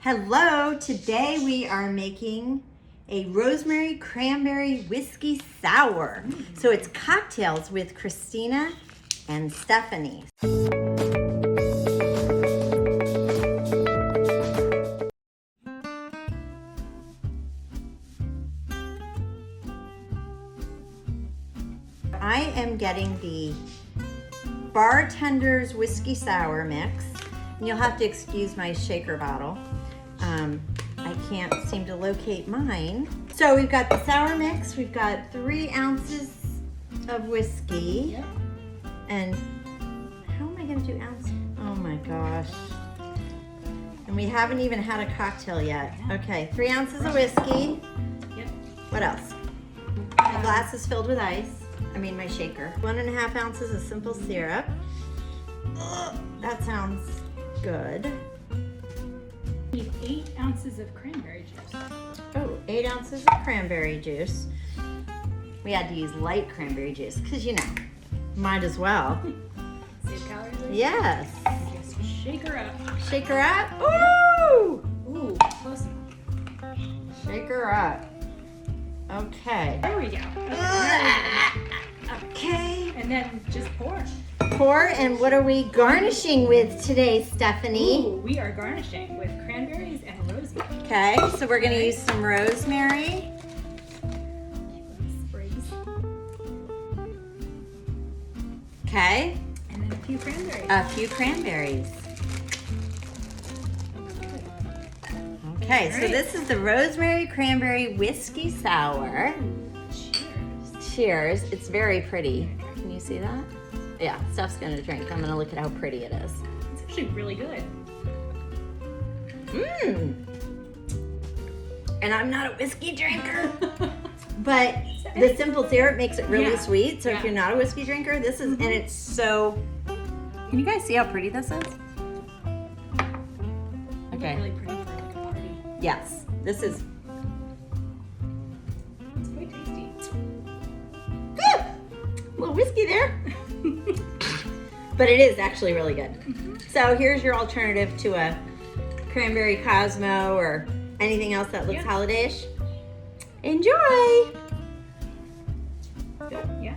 Hello, today we are making a rosemary cranberry whiskey sour. So it's cocktails with Cristina and Stephanie. I am getting the bartender's whiskey sour mix. And you'll have to excuse my shaker bottle. I can't seem to locate mine. So we've got the sour mix. We've got 3 ounces of whiskey. Yep. And how am I gonna do ounce? Oh my gosh. And we haven't even had a cocktail yet. Okay, 3 ounces of whiskey. Yep. What else? My glass is filled with ice. I mean my shaker. 1.5 ounces of simple syrup. Ugh, that sounds good. We need 8 ounces of cranberry juice. Oh, 8 ounces of cranberry juice. We had to use light cranberry juice because, you know, might as well. Save calories. Yes. Just shake her up. Shake her up. Ooh! Ooh, close. Shake her up. Okay. There we go. Okay. And then just pour. Pour, and what are we garnishing with today, Stephanie? Ooh, we are garnishing with cranberries and rosemary. Okay, so we're gonna use some rosemary. Sprigs. Okay. And then a few cranberries. A few cranberries. Okay, so this is the rosemary cranberry whiskey sour. Cheers. Cheers. It's very pretty. Can you see that? Yeah, Steph's gonna drink. I'm gonna look at how pretty it is. It's actually really good. Mmm. And I'm not a whiskey drinker, but the simple syrup makes it really sweet. So if you're not a whiskey drinker, this is, and it's so, can you guys see how pretty this is? Okay. Really pretty for like a party. Yes, this is It's quite tasty. good. A little whiskey there. But it is actually really good. So here's your alternative to a cranberry Cosmo or anything else that looks holiday-ish. Enjoy! Good, yeah.